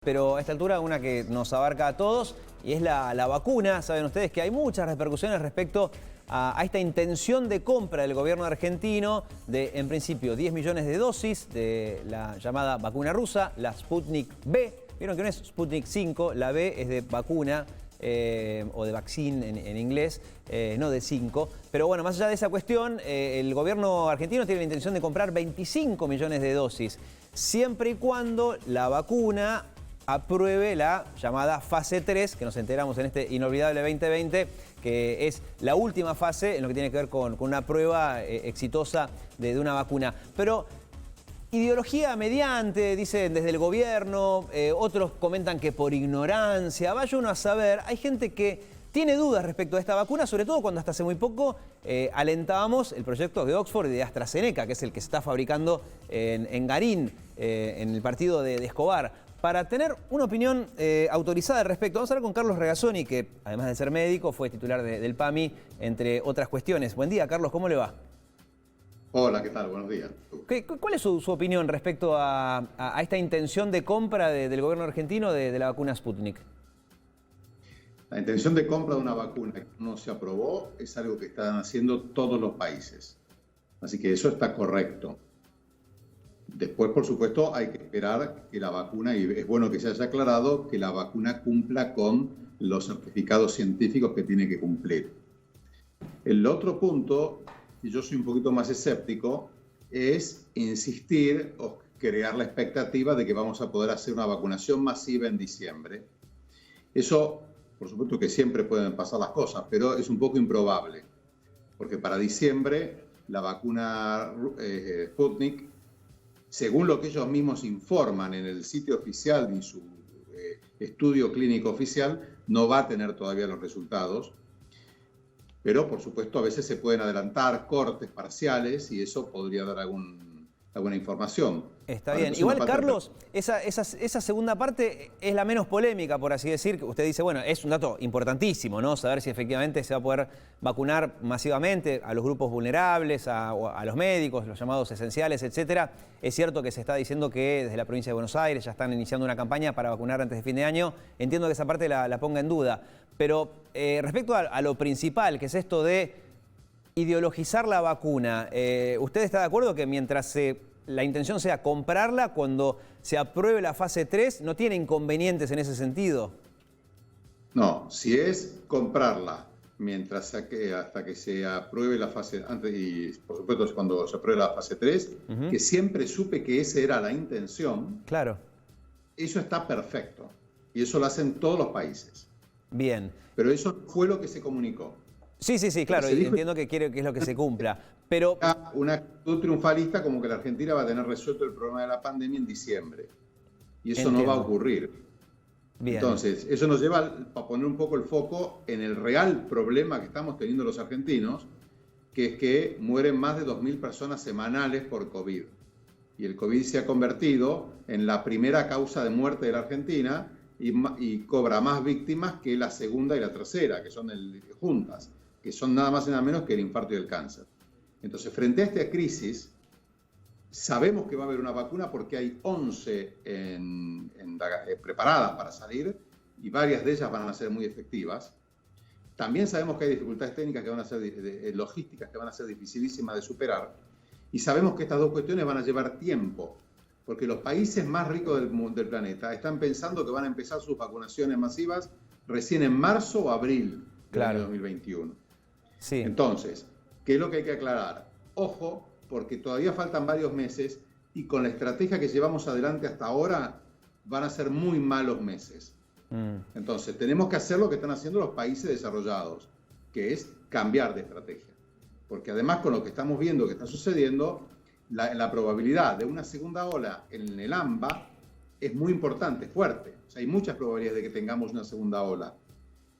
Pero a esta altura una que nos abarca a todos y es la vacuna. Saben ustedes que hay muchas repercusiones respecto a esta intención de compra del gobierno argentino de, en principio, 10 millones de dosis de la llamada vacuna rusa, la Sputnik V. Vieron que no es Sputnik 5, la B es de vacuna o de vaccine en inglés, no de 5. Pero bueno, más allá de esa cuestión, el gobierno argentino tiene la intención de comprar 25 millones de dosis, siempre y cuando la vacuna apruebe la llamada fase 3, que nos enteramos en este inolvidable 2020, que es la última fase en lo que tiene que ver con una prueba exitosa de una vacuna. Pero ideología mediante, dicen desde el gobierno, otros comentan que por ignorancia, vaya uno a saber, hay gente que tiene dudas respecto a esta vacuna, sobre todo cuando hasta hace muy poco alentábamos el proyecto de Oxford y de AstraZeneca, que es el que se está fabricando en Garín, en el partido de Escobar. Para tener una opinión autorizada al respecto, vamos a hablar con Carlos Regazzoni, que además de ser médico, fue titular del PAMI, entre otras cuestiones. Buen día, Carlos, ¿cómo le va? Hola, ¿qué tal? Buenos días. ¿Cuál es su opinión respecto a esta intención de compra del gobierno argentino de la vacuna Sputnik? La intención de compra de una vacuna que no se aprobó es algo que están haciendo todos los países. Así que eso está correcto. Después, por supuesto, hay que esperar que la vacuna, y es bueno que se haya aclarado, que la vacuna cumpla con los certificados científicos que tiene que cumplir. El otro punto, y yo soy un poquito más escéptico, es insistir o crear la expectativa de que vamos a poder hacer una vacunación masiva en diciembre. Eso, por supuesto que siempre pueden pasar las cosas, pero es un poco improbable, porque para diciembre la vacuna Sputnik, según lo que ellos mismos informan en el sitio oficial y su estudio clínico oficial, no va a tener todavía los resultados. Pero, por supuesto, a veces se pueden adelantar cortes parciales y eso podría dar alguna información. Está bien. Igual, Carlos, esa segunda parte es la menos polémica, por así decir. Usted dice, bueno, es un dato importantísimo, ¿no? Saber si efectivamente se va a poder vacunar masivamente a los grupos vulnerables, a los médicos, los llamados esenciales, etcétera. Es cierto que se está diciendo que desde la provincia de Buenos Aires ya están iniciando una campaña para vacunar antes de fin de año. Entiendo que esa parte la ponga en duda. Pero respecto a lo principal, que es esto de ideologizar la vacuna, ¿usted está de acuerdo que mientras la intención sea comprarla, cuando se apruebe la fase 3, no tiene inconvenientes en ese sentido? No, si es comprarla hasta que se apruebe la fase, antes y por supuesto cuando se apruebe la fase 3, que siempre supe que esa era la intención, claro, eso está perfecto. Y eso lo hacen todos los países. Bien. Pero eso fue lo que se comunicó. Sí, claro, entiendo que quiere que es lo que se cumpla. Pero una actitud triunfalista como que la Argentina va a tener resuelto el problema de la pandemia en diciembre. Y eso no va a ocurrir. Bien. Entonces, eso nos lleva a poner un poco el foco en el real problema que estamos teniendo los argentinos, que es que mueren más de 2.000 personas semanales por COVID. Y el COVID se ha convertido en la primera causa de muerte de la Argentina y cobra más víctimas que la segunda y la tercera, que son juntas, que son nada más y nada menos que el infarto y el cáncer. Entonces, frente a esta crisis, sabemos que va a haber una vacuna porque hay 11 preparadas para salir y varias de ellas van a ser muy efectivas. También sabemos que hay dificultades técnicas que van a ser logísticas que van a ser dificilísimas de superar y sabemos que estas dos cuestiones van a llevar tiempo porque los países más ricos del planeta están pensando que van a empezar sus vacunaciones masivas recién en marzo o abril del año 2021. Sí. Entonces, ¿qué es lo que hay que aclarar? Ojo, porque todavía faltan varios meses y con la estrategia que llevamos adelante hasta ahora van a ser muy malos meses. Entonces, tenemos que hacer lo que están haciendo los países desarrollados, que es cambiar de estrategia. Porque además con lo que estamos viendo que está sucediendo, la probabilidad de una segunda ola en el AMBA es muy importante, fuerte. O sea, hay muchas probabilidades de que tengamos una segunda ola.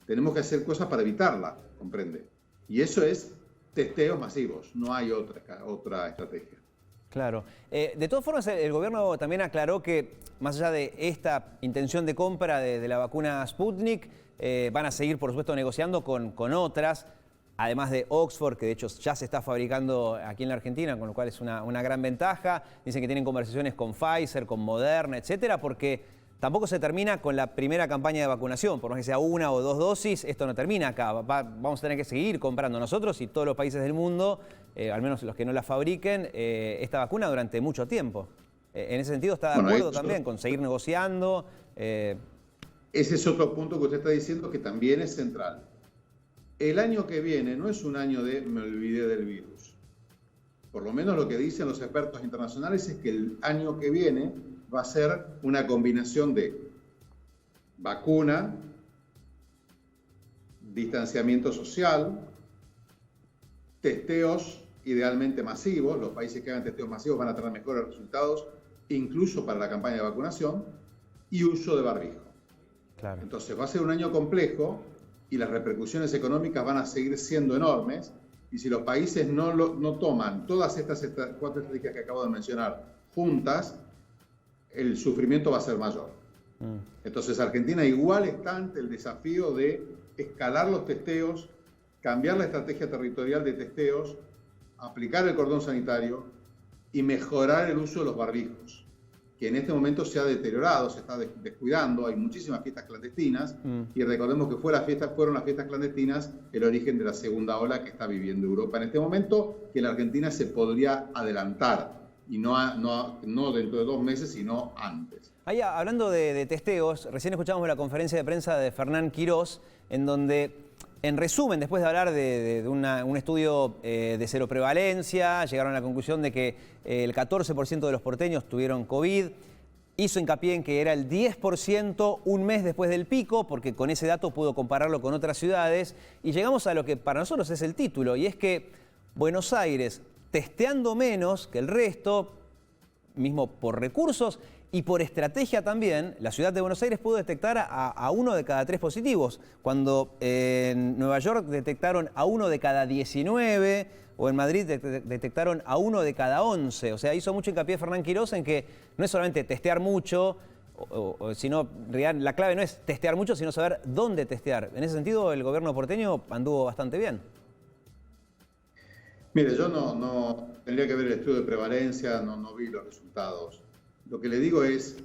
Tenemos que hacer cosas para evitarla, ¿comprende? Y eso es testeos masivos, no hay otra estrategia. Claro. De todas formas, el gobierno también aclaró que, más allá de esta intención de compra de la vacuna Sputnik, van a seguir, por supuesto, negociando con otras, además de Oxford, que de hecho ya se está fabricando aquí en la Argentina, con lo cual es una gran ventaja. Dicen que tienen conversaciones con Pfizer, con Moderna, etcétera, porque tampoco se termina con la primera campaña de vacunación. Por más que sea 1 o 2 dosis, esto no termina acá. Vamos a tener que seguir comprando nosotros y todos los países del mundo, al menos los que no la fabriquen, esta vacuna durante mucho tiempo. En ese sentido, ¿está de acuerdo también con seguir negociando? Ese es otro punto que usted está diciendo que también es central. El año que viene no es un año de me olvidé del virus. Por lo menos lo que dicen los expertos internacionales es que el año que viene va a ser una combinación de vacuna, distanciamiento social, testeos idealmente masivos. Los países que hagan testeos masivos van a tener mejores resultados, incluso para la campaña de vacunación, y uso de barbijo. Claro. Entonces va a ser un año complejo y las repercusiones económicas van a seguir siendo enormes. Y si los países no toman todas estas 4 estrategias que acabo de mencionar juntas, el sufrimiento va a ser mayor. Entonces Argentina igual está ante el desafío de escalar los testeos, cambiar la estrategia territorial de testeos, aplicar el cordón sanitario y mejorar el uso de los barbijos, que en este momento se ha deteriorado, se está descuidando, hay muchísimas fiestas clandestinas, y recordemos que fueron las fiestas clandestinas el origen de la segunda ola que está viviendo Europa en este momento, que la Argentina se podría adelantar, y no dentro de 2 meses, sino antes. Ahí, hablando de testeos, recién escuchamos la conferencia de prensa de Fernán Quirós, en donde, en resumen, después de hablar de un estudio de cero prevalencia, llegaron a la conclusión de que el 14% de los porteños tuvieron COVID. Hizo hincapié en que era el 10% un mes después del pico, porque con ese dato pudo compararlo con otras ciudades. Y llegamos a lo que para nosotros es el título, y es que Buenos Aires, testeando menos que el resto, mismo por recursos y por estrategia también, la ciudad de Buenos Aires pudo detectar a 1 de cada 3 positivos, cuando en Nueva York detectaron a 1 de cada 19, o en Madrid detectaron a 1 de cada 11. O sea, hizo mucho hincapié Fernán Quirós en que no es solamente testear mucho, sino la clave no es testear mucho, sino saber dónde testear. En ese sentido, el gobierno porteño anduvo bastante bien. Mire, yo no tendría que ver el estudio de prevalencia, no vi los resultados. Lo que le digo es,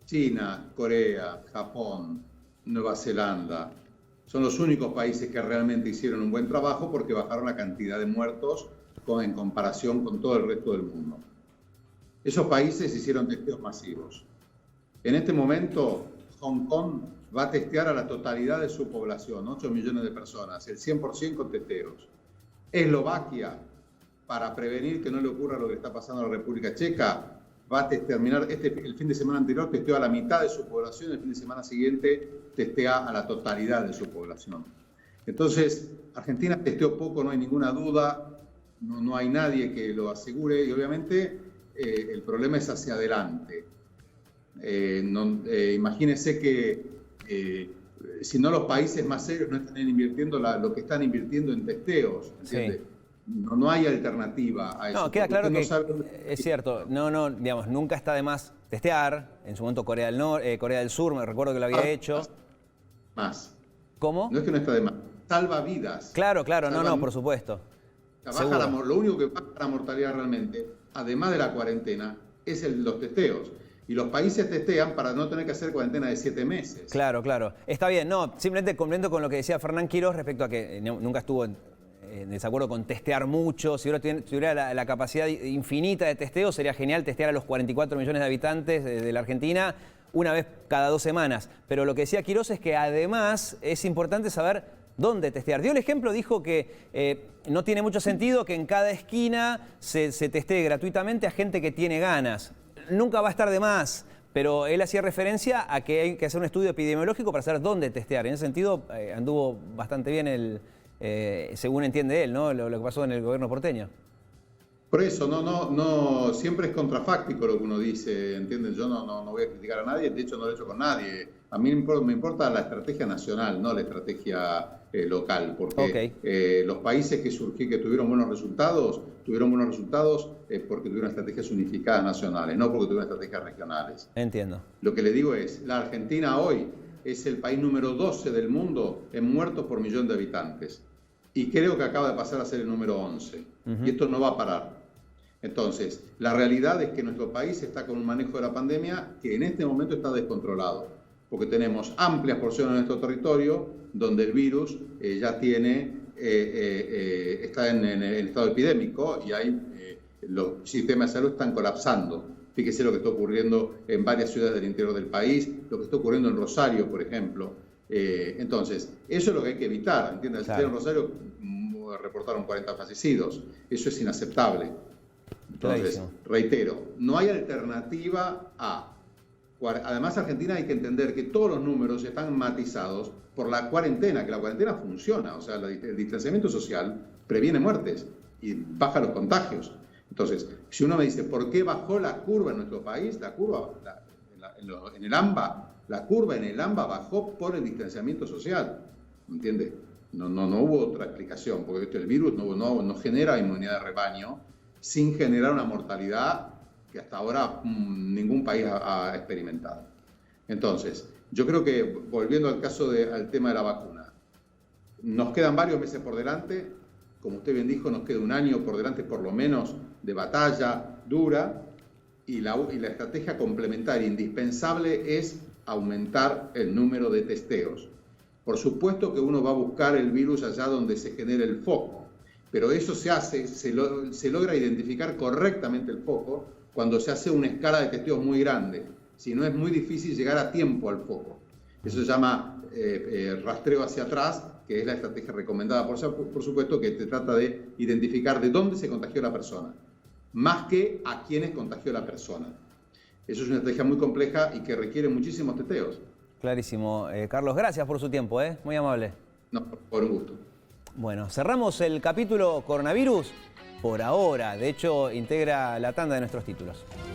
China, Corea, Japón, Nueva Zelanda, son los únicos países que realmente hicieron un buen trabajo porque bajaron la cantidad de muertos en comparación con todo el resto del mundo. Esos países hicieron testeos masivos. En este momento, Hong Kong va a testear a la totalidad de su población, 8 millones de personas, el 100% con testeos. Eslovaquia, para prevenir que no le ocurra lo que está pasando en la República Checa, va a terminar el fin de semana anterior testeó a la mitad de su población, el fin de semana siguiente testea a la totalidad de su población. Entonces, Argentina testeó poco, no hay ninguna duda, no hay nadie que lo asegure, y obviamente el problema es hacia adelante. Imagínense que si no, los países más serios no están invirtiendo lo que están invirtiendo en testeos, ¿entiende? Sí. No hay alternativa a eso. No, queda claro que es cierto, digamos, nunca está de más testear. En su momento Corea del Sur, me recuerdo que lo había hecho. Más. ¿Cómo? No es que no está de más, salva vidas. Claro, por supuesto. Lo único que baja la mortalidad realmente, además de la cuarentena, es los testeos. Y los países testean para no tener que hacer cuarentena de 7 meses. Claro. Está bien, simplemente complemento con lo que decía Fernán Quirós respecto a que nunca estuvo en desacuerdo con testear mucho. Si tuviera la capacidad infinita de testeo, sería genial testear a los 44 millones de habitantes de la Argentina una vez cada 2 semanas. Pero lo que decía Quirós es que además es importante saber dónde testear. Dio el ejemplo, dijo que no tiene mucho sentido que en cada esquina se testee gratuitamente a gente que tiene ganas. Nunca va a estar de más, pero él hacía referencia a que hay que hacer un estudio epidemiológico para saber dónde testear. En ese sentido, anduvo bastante bien según entiende él, ¿no? Lo que pasó en el gobierno porteño. Por eso, no, siempre es contrafáctico lo que uno dice, ¿entiendes? Yo no voy a criticar a nadie, de hecho no lo he hecho con nadie. A mí me importa la estrategia nacional, no la estrategia local, porque los países que tuvieron buenos resultados porque tuvieron estrategias unificadas nacionales, no porque tuvieron estrategias regionales. Entiendo. Lo que le digo es, la Argentina hoy es el país número 12 del mundo en muertos por millón de habitantes. Y creo que acaba de pasar a ser el número 11. Y esto no va a parar. Entonces, la realidad es que nuestro país está con un manejo de la pandemia que en este momento está descontrolado, porque tenemos amplias porciones de nuestro territorio donde el virus ya está en estado epidémico y los sistemas de salud están colapsando. Fíjese lo que está ocurriendo en varias ciudades del interior del país, lo que está ocurriendo en Rosario, por ejemplo. Entonces, eso es lo que hay que evitar, ¿entiendes? Claro. En Rosario reportaron 40 fallecidos. Eso es inaceptable. Entonces, Clarísimo. reitero, no hay alternativa a... Además, Argentina hay que entender que todos los números están matizados por la cuarentena, que la cuarentena funciona. O sea, el distanciamiento social previene muertes y baja los contagios. Entonces, si uno me dice, ¿por qué bajó la curva en nuestro país? La curva en el AMBA, la curva en el AMBA bajó por el distanciamiento social. ¿Me entiende? No hubo otra explicación, porque el virus no genera inmunidad de rebaño sin generar una mortalidad que hasta ahora ningún país ha experimentado. Entonces, yo creo que, volviendo al tema de la vacuna, nos quedan varios meses por delante, como usted bien dijo, nos queda un año por delante por lo menos de batalla dura, y la estrategia complementaria indispensable es aumentar el número de testeos. Por supuesto que uno va a buscar el virus allá donde se genere el foco, pero eso se logra identificar correctamente el foco cuando se hace una escala de testeos muy grande. Si no, es muy difícil llegar a tiempo al foco. Eso se llama rastreo hacia atrás, que es la estrategia recomendada, por supuesto, que te trata de identificar de dónde se contagió la persona, más que a quiénes contagió la persona. Eso es una estrategia muy compleja y que requiere muchísimos testeos. Clarísimo. Carlos, gracias por su tiempo, muy amable. No, por un gusto. Bueno, cerramos el capítulo coronavirus por ahora. De hecho, integra la tanda de nuestros títulos.